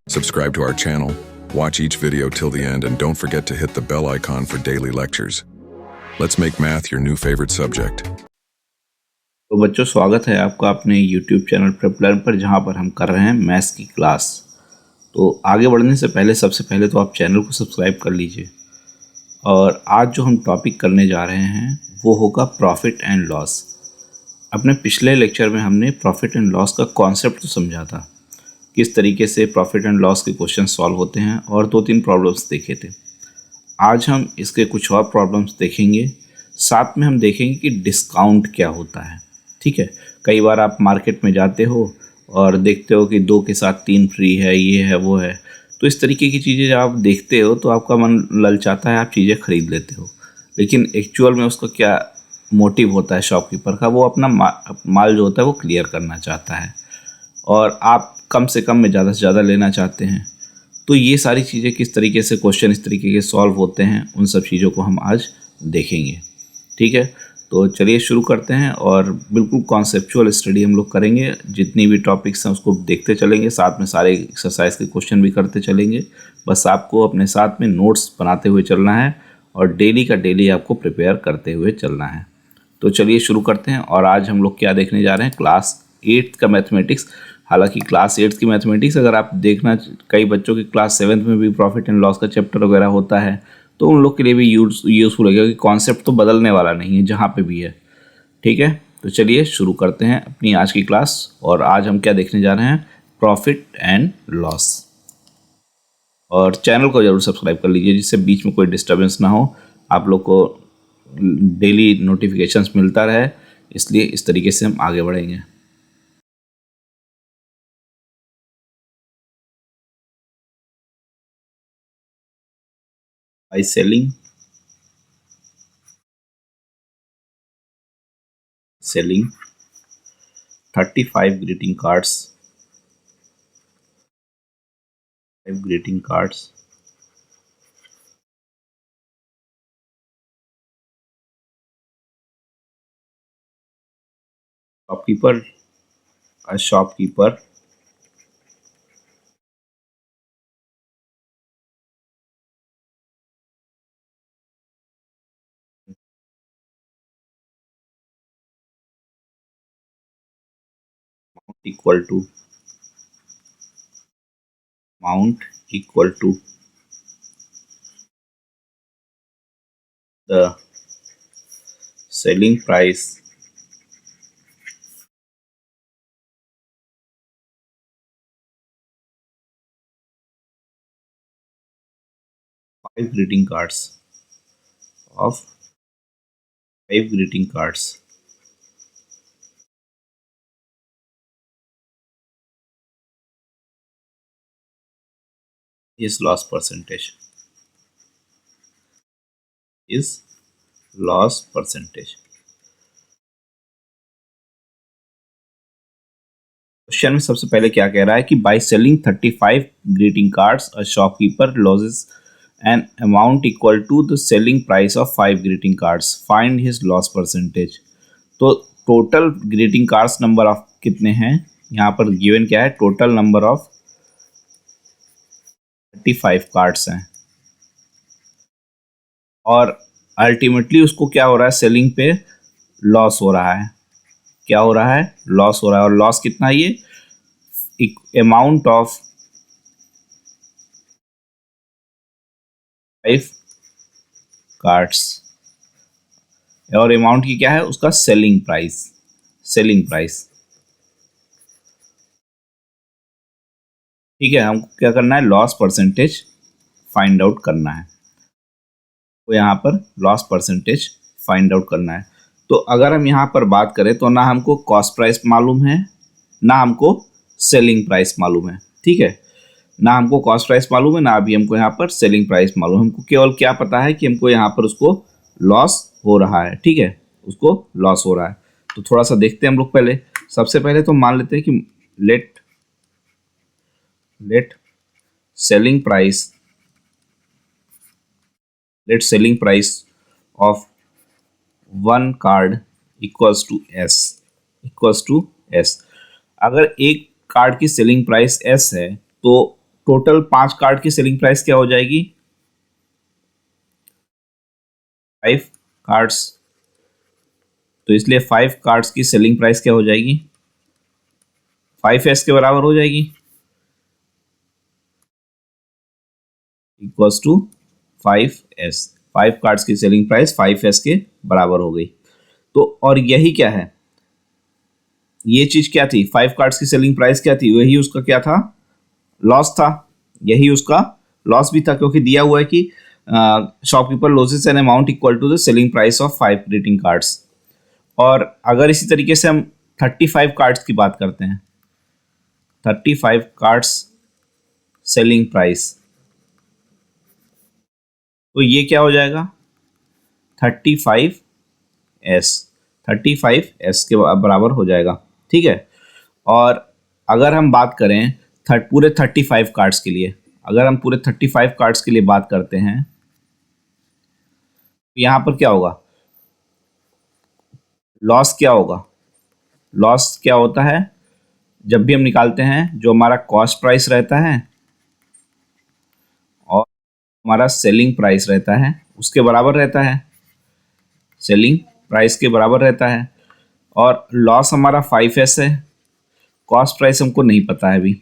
Subscribe to our channel, watch each video till the end, and don't forget to hit the bell icon for daily lectures. Let's make math your new favorite subject. तो बच्चों, स्वागत है आपका अपने YouTube channel prep learn पर, जहां पर हम कर रहे हैं मैथ्स की क्लास। तो आगे बढ़ने से पहले सबसे पहले तो आप चैनल को सब्सक्राइब कर लीजिए। और आज जो हम टॉपिक करने जा रहे हैं वो होगा प्रॉफिट एंड लॉस। अपने पिछले लेक्चर में हमने प्रॉफिट एंड लॉस का कॉन्सेप्ट तो समझा था, किस तरीके से प्रॉफिट एंड लॉस के क्वेश्चन सॉल्व होते हैं, और 2-3 प्रॉब्लम्स देखे थे। आज हम इसके कुछ और प्रॉब्लम्स देखेंगे, साथ में हम देखेंगे कि डिस्काउंट क्या होता है। ठीक है, कई बार आप मार्केट में जाते हो और देखते हो कि 2 के साथ 3 फ्री है, ये है वो है। तो इस तरीके की चीज़ें जब आप देखते हो तो आपका मन ललचाता है, आप चीज़ें खरीद लेते हो। लेकिन एक्चुअल में उसका क्या मोटिव होता है शॉपकीपर का, वो अपना माल जो होता है वो क्लियर करना चाहता है, और आप कम से कम में ज़्यादा से ज़्यादा लेना चाहते हैं। तो ये सारी चीज़ें किस तरीके से क्वेश्चन इस तरीके के सॉल्व होते हैं, उन सब चीज़ों को हम आज देखेंगे। ठीक है, तो चलिए शुरू करते हैं, और बिल्कुल कॉन्सेप्चुअल स्टडी हम लोग करेंगे। जितनी भी टॉपिक्स हैं उसको देखते चलेंगे, साथ में सारे एक्सरसाइज के क्वेश्चन भी करते चलेंगे। बस आपको अपने साथ में नोट्स बनाते हुए चलना है, और डेली का डेली आपको प्रिपेयर करते हुए चलना है। तो चलिए शुरू करते हैं। और आज हम लोग क्या देखने जा रहे हैं, क्लास 8th का मैथमेटिक्स। हालांकि क्लास 8th की मैथमेटिक्स अगर आप देखना, कई बच्चों की क्लास 7th में भी प्रॉफिट एंड लॉस का चैप्टर वगैरह होता है, तो उन लोग के लिए भी यूज़फुल है, क्योंकि कॉन्सेप्ट तो बदलने वाला नहीं है जहाँ पे भी है। ठीक है, तो चलिए शुरू करते हैं अपनी आज की क्लास। और आज हम क्या देखने जा रहे हैं, प्रॉफिट एंड लॉस। और चैनल को ज़रूर सब्सक्राइब कर लीजिए, जिससे बीच में कोई डिस्टर्बेंस ना हो, आप लोग को डेली नोटिफिकेशंस मिलता रहे। इसलिए इस तरीके से हम आगे बढ़ेंगे। Bye selling 35 greeting cards, 5 greeting cards, a shopkeeper equal to amount equal to the selling price five greeting cards of 5 greeting cards is loss percentage, is loss percentage। Question में सबसे पहले क्या कह रहा है कि by selling 35 greeting cards a shopkeeper loses an amount equal to the selling price of 5 greeting cards, find his loss percentage. तो total greeting cards number of कितने हैं, यहाँ पर गिवन क्या है, टोटल नंबर ऑफ 35 कार्ड्स हैं। और ultimately उसको क्या हो रहा है, सेलिंग पे लॉस हो रहा है। क्या हो रहा है, लॉस हो रहा है। और लॉस कितना है, ये अमाउंट ऑफ 5 कार्ड्स, और अमाउंट की क्या है, उसका सेलिंग प्राइस। सेलिंग प्राइस, ठीक है। हमको क्या करना है, लॉस परसेंटेज फाइंड आउट करना है। तो यहाँ पर लॉस परसेंटेज फाइंड आउट करना है। तो अगर हम यहाँ पर बात करें तो ना हमको कॉस्ट प्राइस मालूम है, ना हमको सेलिंग प्राइस मालूम है। ठीक है, ना हमको कॉस्ट प्राइस मालूम है, ना अभी हमको यहाँ पर सेलिंग प्राइस मालूम है। हमको केवल क्या पता है कि हमको यहाँ पर उसको लॉस हो रहा है। ठीक है, उसको लॉस हो रहा है। तो थोड़ा सा देखते हैं हम लोग। पहले सबसे पहले तो मान लेते हैं कि let selling price, let selling price of 1 card equals to S, equals to S. अगर एक कार्ड की सेलिंग प्राइस एस है तो टोटल 5 कार्ड की सेलिंग प्राइस क्या हो जाएगी? 5 कार्ड्स। तो इसलिए 5 कार्ड्स की सेलिंग प्राइस क्या हो जाएगी? 5s के बराबर हो जाएगी, इक्वल्स टू 5s। 5 कार्ड्स की सेलिंग प्राइस 5s के बराबर हो गई। तो और यही क्या है, ये चीज क्या थी? 5 कार्ड्स की सेलिंग प्राइस क्या थी? वही उसका क्या था? लॉस था। यही उसका लॉस भी था, क्योंकि दिया हुआ है कि shopkeeper loses an amount equal to the selling price of 5 greeting cards. और अगर इसी तरीके से हम 35 कार्ड्स की बात करते हैं, 35 कार्ड्स सेलिंग प्राइस, तो ये क्या हो जाएगा? 35s, 35s के बराबर हो जाएगा। ठीक है। और अगर हम बात करें पूरे 35 कार्ड्स के लिए, अगर हम पूरे 35 कार्ड्स के लिए बात करते हैं, तो यहाँ पर क्या होगा? लॉस क्या होगा? लॉस क्या होता है? जब भी हम निकालते हैं, जो हमारा कॉस्ट प्राइस रहता है और हमारा सेलिंग प्राइस रहता है, उसके बराबर रहता है, सेलिंग प्राइस के बराबर रहता है। और लॉस हमारा 5s है, कॉस्ट प्राइस हमको नहीं पता है अभी,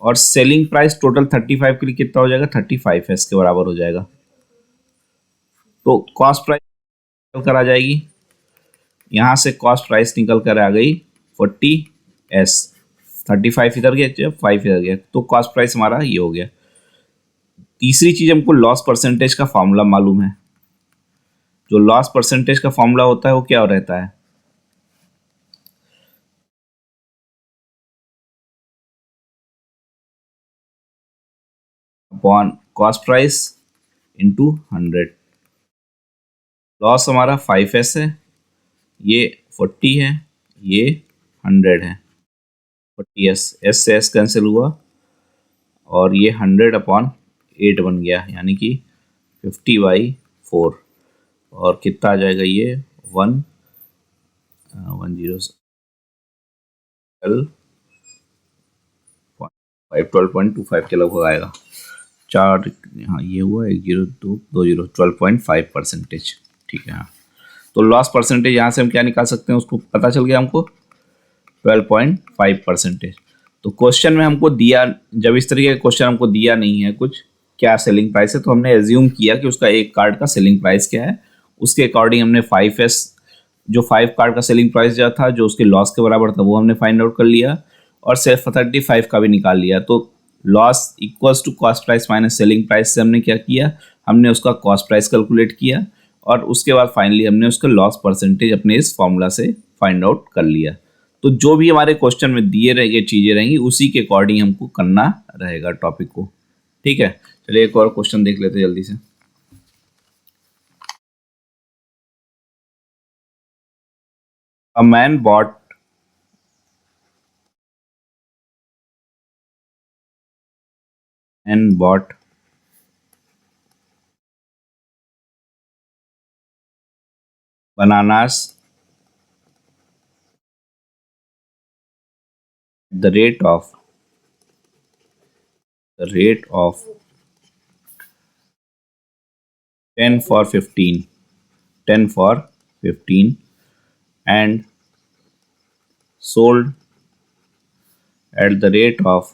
और सेलिंग प्राइस टोटल 35 के लिए कितना हो जाएगा? 35s के बराबर हो जाएगा। तो कॉस्ट प्राइस निकल कर आ जाएगी, यहाँ से कॉस्ट प्राइस निकल कर आ गई 40s, 35 इधर गया, 5 इधर गया, तो कॉस्ट प्राइस हमारा ये हो गया। तीसरी चीज, हमको लॉस परसेंटेज का फॉर्मूला मालूम है। जो लॉस परसेंटेज का फॉर्मूला होता है वो क्या रहता है? Upon cost price into 100। Loss हमारा 5s है, ये 40 है, ये 100 है। 40s, s से s कैंसिल हुआ और ये 100 अपॉन 8 बन गया, यानी कि 50/4। और कितना आ जाएगा ये? 12.25 के लगभग आएगा। 4, हाँ ये हुआ 1 0 2 2 0, 12.5%। ठीक है। हाँ, तो लॉस परसेंटेज यहाँ से हम क्या निकाल सकते हैं, उसको पता चल गया हमको, 12.5%। तो क्वेश्चन में हमको दिया, जब इस तरीके का क्वेश्चन हमको दिया नहीं है कुछ, क्या सेलिंग प्राइस है, तो हमने एज्यूम किया कि उसका एक कार्ड का सेलिंग प्राइस क्या है, उसके अकॉर्डिंग हमने 5s, जो 5 कार्ड का सेलिंग प्राइस जो था, जो उसके लॉस के बराबर था, वो हमने फाइंड आउट कर लिया, और सिर्फ 35 का भी निकाल लिया। तो loss equals to cost price minus selling price से हमने क्या किया, हमने उसका कॉस्ट प्राइस कैलकुलेट किया, और उसके बाद फाइनली हमने उसका लॉस परसेंटेज अपने इस फॉर्मूला से फाइंड आउट कर लिया। तो जो भी हमारे क्वेश्चन में दिए रहेंगे चीज़ें रहेंगी, उसी के अकॉर्डिंग हमको करना रहेगा टॉपिक को। ठीक है, चलिए एक और क्वेश्चन देख लेते हैं जल्दी से। A man bought bananas at the rate of 10 for 15, 10 for 15, and sold at the rate of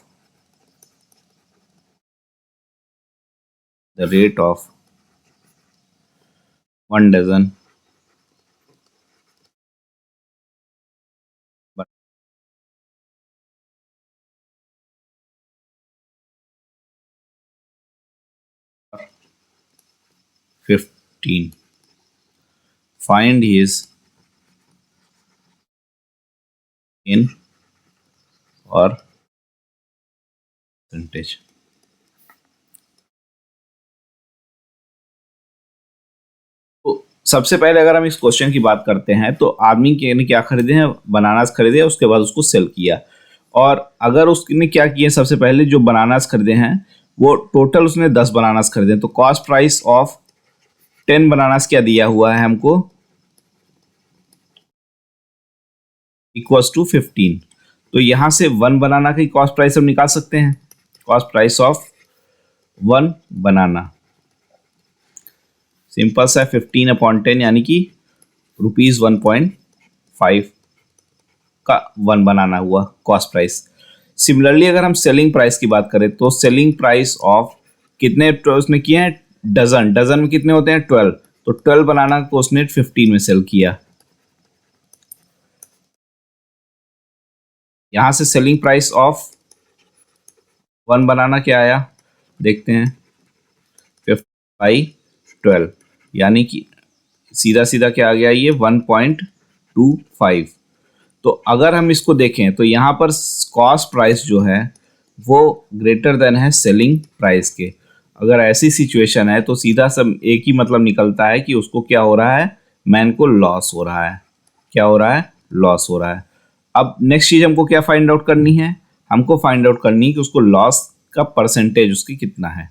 1 dozen, but 15. Find his in or percentage. तो सबसे पहले अगर हम इस क्वेश्चन की बात करते हैं, तो आदमी के ने क्या खरीदे हैं? बनानास खरीदे, उसके बाद उसको सेल किया। और अगर उसने क्या किया, सबसे पहले जो बनानास खरीदे हैं वो टोटल उसने 10 बनानास खरीदे, तो कॉस्ट प्राइस ऑफ 10 बनानास क्या दिया हुआ है हमको? Equals to 15। तो यहाँ से 1 बनाना की कॉस्ट प्राइस हम निकाल सकते हैं। Cost price of 1 banana simple सा 15/10 यानी कि ₹1.5 का 1 बनाना हुआ कॉस्ट प्राइस। सिमिलरली अगर हम सेलिंग प्राइस की बात करें तो सेलिंग प्राइस ऑफ कितने उसने किए हैं, डजन। डजन में कितने होते हैं, 12। तो 12 बनाना को उसने 15 में सेल किया। यहां से सेलिंग प्राइस ऑफ 1 बनाना क्या आया, देखते हैं, 50/12 यानी कि सीधा सीधा क्या आ गया, ये 1.25। तो अगर हम इसको देखें तो यहाँ पर कॉस्ट प्राइस जो है वो ग्रेटर देन है सेलिंग प्राइस के। अगर ऐसी सिचुएशन है तो सीधा सब एक ही मतलब निकलता है कि उसको क्या हो रहा है, मैन को लॉस हो रहा है। क्या हो रहा है, लॉस हो रहा है। अब नेक्स्ट चीज हमको क्या फाइंड आउट करनी है, हमको फाइंड आउट करनी है कि उसको लॉस का परसेंटेज उसकी कितना है।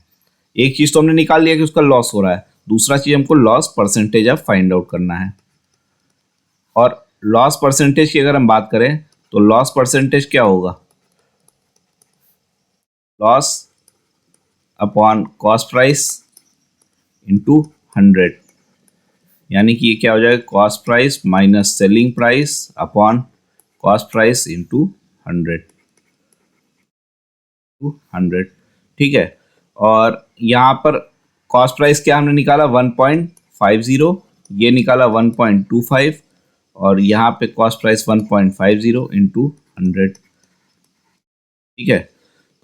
एक चीज तो हमने निकाल लिया कि उसका लॉस हो रहा है, दूसरा चीज हमको लॉस परसेंटेज अब फाइंड आउट करना है। और लॉस परसेंटेज की अगर हम बात करें तो लॉस परसेंटेज क्या होगा, loss upon cost price into 100, यानी कि ये क्या हो जाएगा, cost price minus selling price upon cost price into 100। ठीक है। और यहाँ पर कॉस्ट प्राइस क्या हमने निकाला, 1.50, ये निकाला 1.25, और यहाँ पे कॉस्ट प्राइस 1.50 इंटू 100। ठीक है।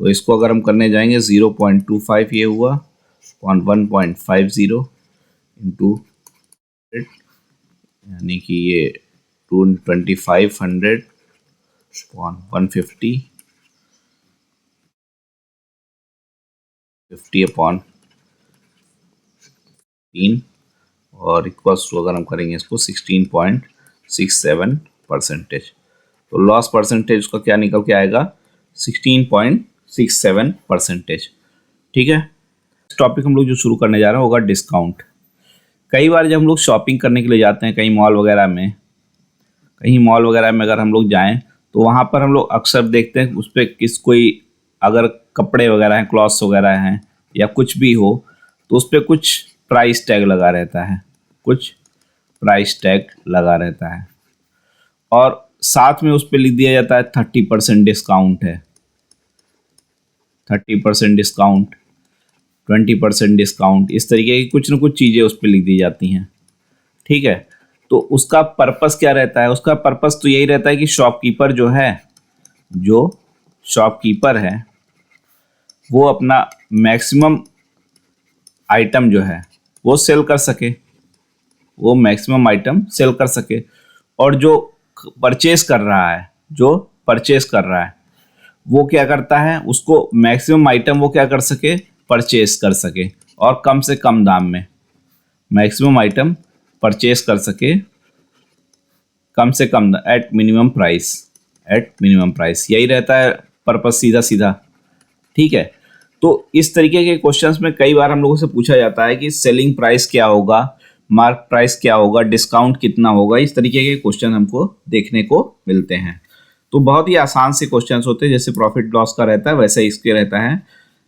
तो इसको अगर हम करने जाएंगे 0.25 ये हुआ, 1.50 इंटू 100, यानी कि ये 2500 150 50/3, और इक्वल्स टू अगर हम करेंगे इसको 16.67%। तो लॉस परसेंटेज उसका क्या निकल के आएगा, 16.67%। ठीक है। इस टॉपिक हम लोग जो शुरू करने जा रहे हैं होगा डिस्काउंट। कई बार जब हम लोग शॉपिंग करने के लिए जाते हैं कहीं मॉल वगैरह में, अगर हम लोग जाएं तो वहाँ पर हम लोग अक्सर देखते हैं उस पर कोई अगर कपड़े वगैरह हैं, क्लॉथ्स वगैरह हैं या कुछ भी हो, तो उस पर कुछ प्राइस टैग लगा रहता है, कुछ प्राइस टैग लगा रहता है, और साथ में उस पर लिख दिया जाता है 30% डिस्काउंट है, 30% डिस्काउंट, 20% डिस्काउंट, इस तरीके की कुछ न कुछ चीज़ें उस पर लिख दी जाती हैं। ठीक है। तो उसका पर्पस क्या रहता है, उसका पर्पस तो यही रहता है कि शॉपकीपर जो शॉपकीपर है वो अपना मैक्सिमम आइटम जो है वो सेल कर सके, वो मैक्सिमम आइटम सेल कर सके। और जो परचेस कर रहा है, जो परचेस कर रहा है वो क्या करता है, उसको मैक्सिमम आइटम वो क्या कर सके, परचेस कर सके, और कम से कम दाम में मैक्सिमम आइटम परचेस कर सके, कम से कम एट मिनिमम प्राइस, यही रहता है पर्पस, सीधा सीधा। ठीक है। तो इस तरीके के क्वेश्चंस में कई बार हम लोगों से पूछा जाता है कि सेलिंग प्राइस क्या होगा, मार्क प्राइस क्या होगा, डिस्काउंट कितना होगा, इस तरीके के क्वेश्चन हमको देखने को मिलते हैं। तो बहुत ही आसान से क्वेश्चंस होते हैं, जैसे प्रॉफिट लॉस का रहता है वैसे ही इसके रहता है।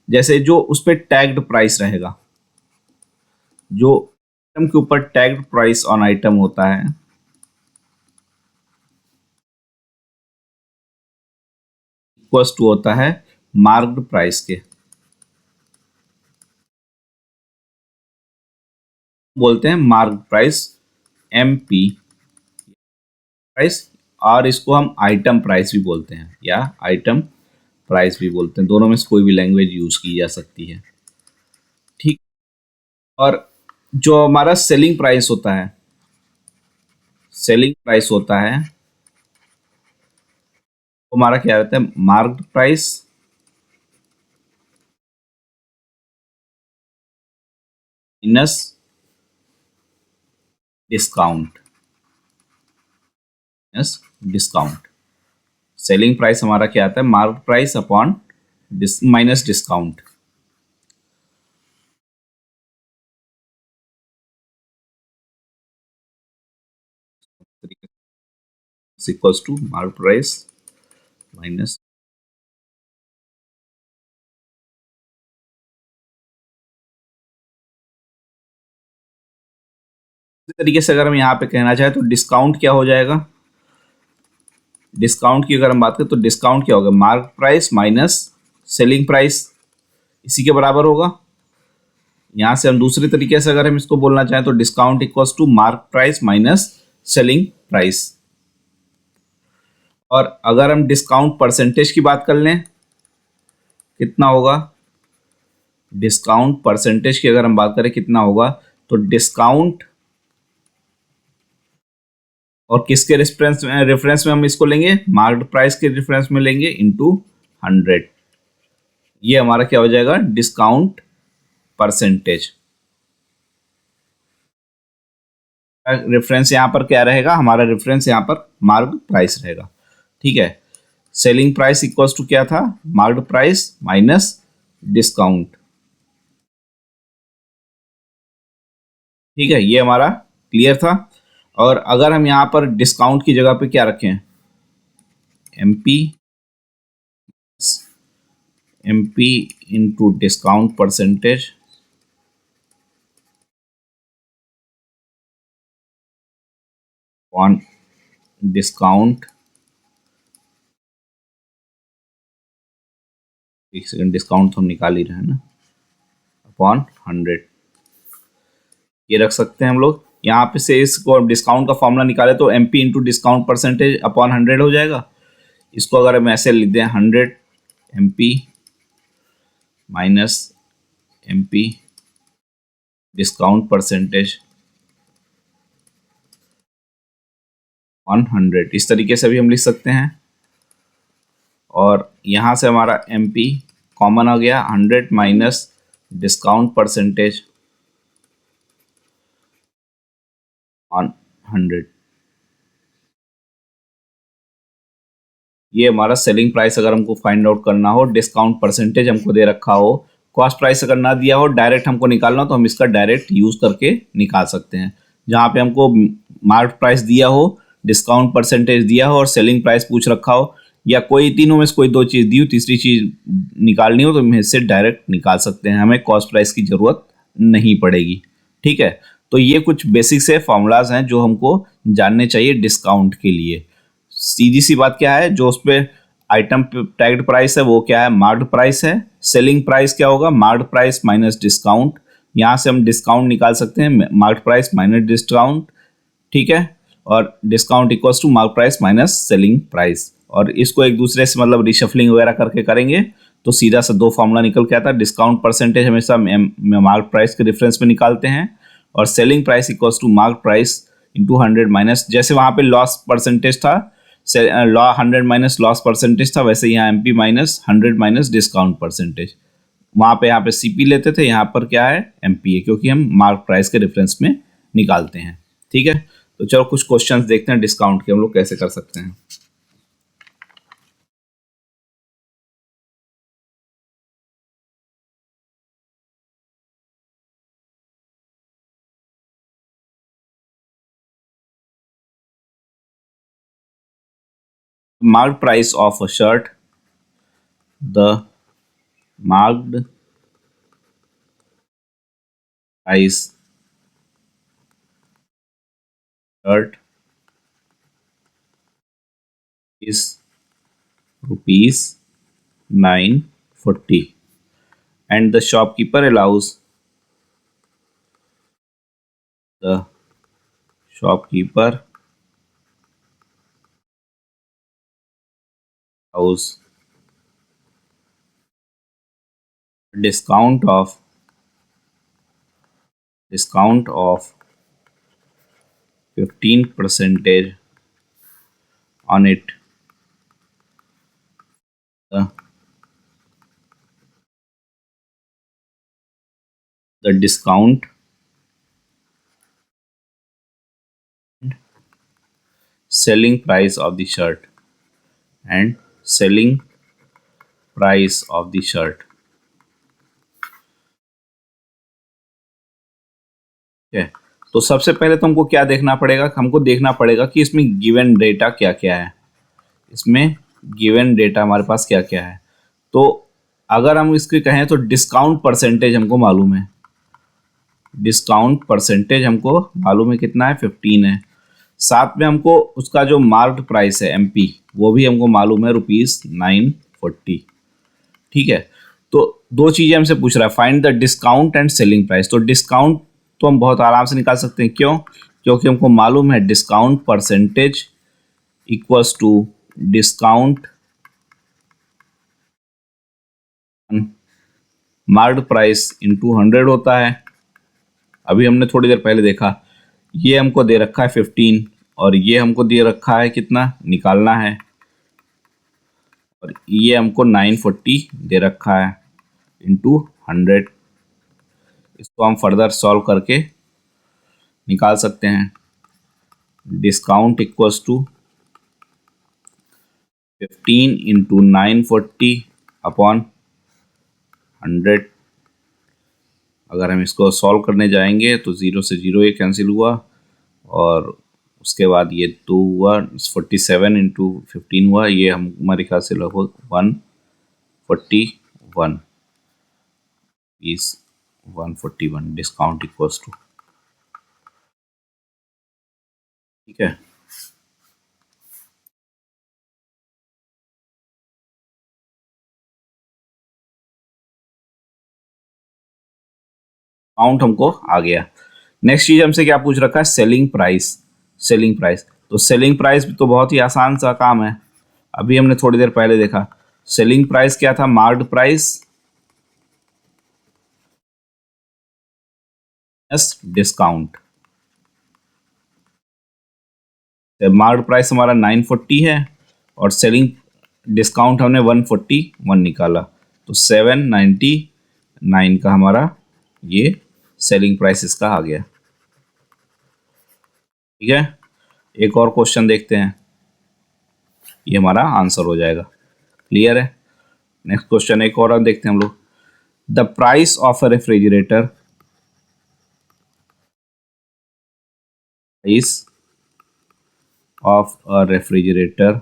जैसे जो उस पर टैग्ड प्राइस रहेगा, जो आइटम के ऊपर टैग्ड प्राइस ऑन आइटम होता है, इक्वल्स टू होता है मार्क्ड प्राइस के, बोलते हैं मार्क प्राइस, MP प्राइस, और इसको हम आइटम प्राइस भी बोलते हैं या आइटम प्राइस भी बोलते हैं, दोनों में से कोई भी लैंग्वेज यूज की जा सकती है। ठीक। और जो हमारा सेलिंग प्राइस होता है, वो हमारा क्या रहता है, marked price minus discount, discount. Selling price हमारा क्या आता है, marked price upon minus discount. Is equals to mark price minus तरीके से अगर हम यहाँ पे कहना चाहें तो डिस्काउंट क्या हो जाएगा, डिस्काउंट की अगर हम बात करें तो डिस्काउंट क्या होगा, mark price minus selling price, इसी के बराबर होगा। यहां से हम दूसरे तरीके से अगर हम इसको बोलना चाहें तो discount equals to mark price minus selling price. और अगर हम डिस्काउंट परसेंटेज की बात कर लें कितना होगा, डिस्काउंट परसेंटेज की अगर हम बात करें कितना होगा, तो डिस्काउंट और किसके रेफरेंस में हम इसको लेंगे, मार्क्ड प्राइस के रेफरेंस में लेंगे इनटू 100, ये हमारा क्या हो जाएगा, डिस्काउंट परसेंटेज। रेफरेंस यहां पर क्या रहेगा, हमारा रेफरेंस यहां पर मार्क्ड प्राइस रहेगा। ठीक है, सेलिंग प्राइस इक्वल्स टू क्या था, मार्क्ड प्राइस माइनस डिस्काउंट। ठीक है, ये हमारा क्लियर था। और अगर हम यहां पर डिस्काउंट की जगह पे क्या रखें, MP into discount percentage on discount, एक सेकंड, डिस्काउंट तो हम निकाल ही रहे हैं ना, अपॉन 100, ये रख सकते हैं हम लोग। यहाँ पे से इसको डिस्काउंट का फॉर्मूला निकाले तो MP into discount percentage upon 100 हो जाएगा। इसको अगर हम ऐसे लिख दें 100 MP minus MP discount percentage on 100, इस तरीके से भी हम लिख सकते हैं। और यहाँ से हमारा एमपी कॉमन आ गया, 100 माइनस डिस्काउंट परसेंटेज ऑन 100, ये हमारा सेलिंग प्राइस अगर हमको फाइंड आउट करना हो, डिस्काउंट परसेंटेज हमको दे रखा हो, कॉस्ट प्राइस अगर ना दिया हो, डायरेक्ट हमको निकालना हो तो हम इसका डायरेक्ट यूज करके निकाल सकते हैं। जहाँ पे हमको मार्क प्राइस दिया हो, डिस्काउंट परसेंटेज दिया हो और सेलिंग प्राइस पूछ रखा हो, या कोई तीनों में से कोई दो चीज़ दी हो, तीसरी चीज़ निकालनी हो, तो हम इससे डायरेक्ट निकाल सकते हैं, हमें कॉस्ट प्राइस की ज़रूरत नहीं पड़ेगी। ठीक है, तो ये कुछ बेसिक से फॉर्मूलाज हैं जो हमको जानने चाहिए डिस्काउंट के लिए। सीधी सी बात क्या है, जो उस पर आइटम टैग्ड प्राइस है वो क्या है, मार्क्ड प्राइस है। सेलिंग प्राइस क्या होगा, मार्क्ड प्राइस माइनस डिस्काउंट। यहाँ से हम डिस्काउंट निकाल सकते हैं, मार्क्ड प्राइस माइनस डिस्काउंट। ठीक है, और discount equals to mark price minus selling price. और इसको एक दूसरे से मतलब रिशफलिंग वगैरह करके करेंगे तो सीधा सा दो फॉर्मूला निकल के आता है। डिस्काउंट परसेंटेज हमेशा मार्क प्राइस के रेफरेंस में निकालते हैं, और selling price equals to mark price into 100 minus, जैसे वहाँ पे लॉस परसेंटेज था, 100 माइनस लॉस परसेंटेज था, वैसे यहाँ MP minus 100 minus discount percentage. वहाँ पे यहाँ पे सीपी लेते थे, यहाँ पर क्या है एमपी है, क्योंकि हम मार्क प्राइस के रेफरेंस में निकालते हैं। ठीक है, तो चलो कुछ क्वेश्चंस देखते हैं डिस्काउंट के हम लोग कैसे कर सकते हैं। Marked price of a shirt, the marked price shirt is rupees 940, and the shopkeeper allows the shopkeeper allows discount of 15% on it. The discount selling price of the shirt and selling price of the shirt. ठीक है, तो सबसे पहले तो हमको क्या देखना पड़ेगा, हमको देखना पड़ेगा कि इसमें गिवन डेटा क्या क्या है, इसमें गिवन डेटा हमारे पास क्या क्या है। तो अगर हम इसके कहें तो डिस्काउंट परसेंटेज हमको मालूम है, डिस्काउंट परसेंटेज हमको मालूम है कितना है, 15 है। साथ में हमको उसका जो मार्क्ड प्राइस है MP, वो भी हमको मालूम है ₹940। ठीक है, तो दो चीजें हमसे पूछ रहा है, find the discount and selling price. तो डिस्काउंट तो हम बहुत आराम से निकाल सकते हैं, क्यों? क्योंकि हमको मालूम है discount percentage equals to discount marked price into 100 होता है। अभी हमने थोड़ी देर पहले देखा, ये हमको दे रखा है 15 और ये हमको दे रखा है कितना निकालना है, और ये हमको 940 दे रखा है इंटू 100। इसको हम फर्दर सॉल्व करके निकाल सकते हैं। Discount equals to 15 into 940 upon 100। अगर हम इसको सॉल्व करने जाएंगे तो 0 से 0 ये कैंसिल हुआ, और उसके बाद ये 2 हुआ, 47 इंटू 15 हुआ, ये हमारे ख्याल से लगभग 141 इज 141 डिस्काउंट इक्वल्स टू। ठीक है, अमाउंट हमको आ गया। नेक्स्ट चीज हमसे क्या पूछ रखा है, सेलिंग प्राइस। सेलिंग प्राइस, तो सेलिंग प्राइस तो बहुत ही आसान सा काम है, अभी हमने थोड़ी देर पहले देखा। सेलिंग प्राइस क्या था, marked price plus discount. Marked price हमारा 940 है और सेलिंग डिस्काउंट हमने 141 निकाला, तो 799 का हमारा ये सेलिंग प्राइस इसका आ गया। ठीक है, एक और क्वेश्चन देखते हैं, ये हमारा आंसर हो जाएगा। क्लियर है? नेक्स्ट क्वेश्चन एक और देखते हैं हम लोग। The price of a refrigerator price of a refrigerator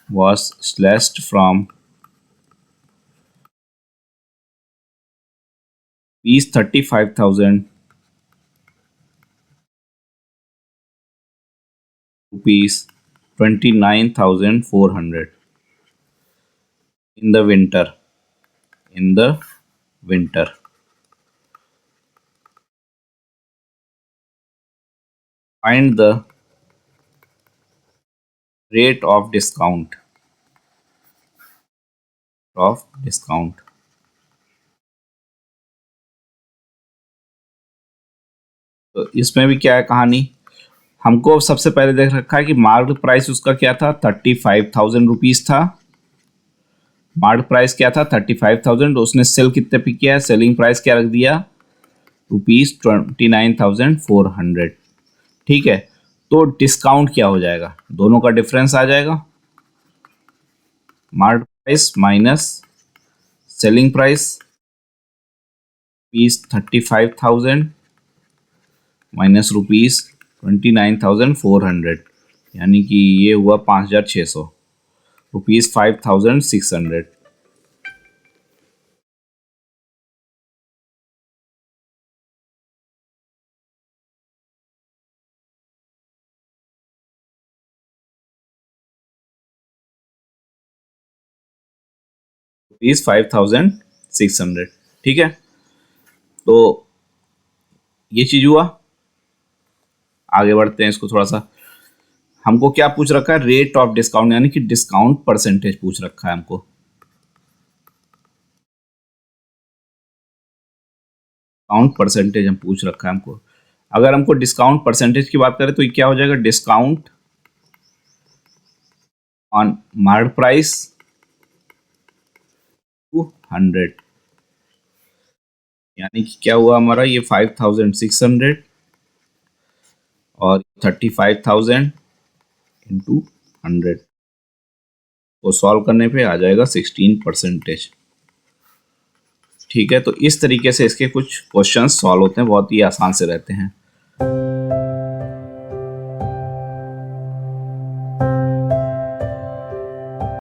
was slashed from Rs 35,000 Rs 29,400 in the winter. Find the rate of discount. तो इसमें भी क्या है कहानी, हमको सबसे पहले देख रखा है कि मार्क्ड प्राइस उसका क्या था, 35,000 रुपीज था। मार्क्ड प्राइस क्या था, 35,000। उसने सेल कितने पे किया है, सेलिंग प्राइस क्या रख दिया, ₹29,400। ठीक है, तो डिस्काउंट क्या हो जाएगा, दोनों का डिफरेंस आ जाएगा, marked price minus selling price, ₹35,000 minus ₹29,400, यानी कि ये हुआ 5,600, ₹5,600। ₹5,600। ठीक है, तो ये चीज हुआ। आगे बढ़ते हैं, इसको थोड़ा सा, हमको क्या पूछ रखा है, रेट ऑफ डिस्काउंट, यानी कि डिस्काउंट परसेंटेज पूछ रखा है हमको। डिस्काउंट परसेंटेज हम पूछ रखा है हमको। अगर हमको डिस्काउंट परसेंटेज की बात करें तो ये क्या हो जाएगा, discount on marked price to 100, यानी कि क्या हुआ हमारा, ये 5,600 और 35,000 इंटू 100। वो सॉल्व करने पे आ जाएगा 16%। ठीक है, तो इस तरीके से इसके कुछ क्वेश्चंस सॉल्व होते हैं, बहुत ही आसान से रहते हैं।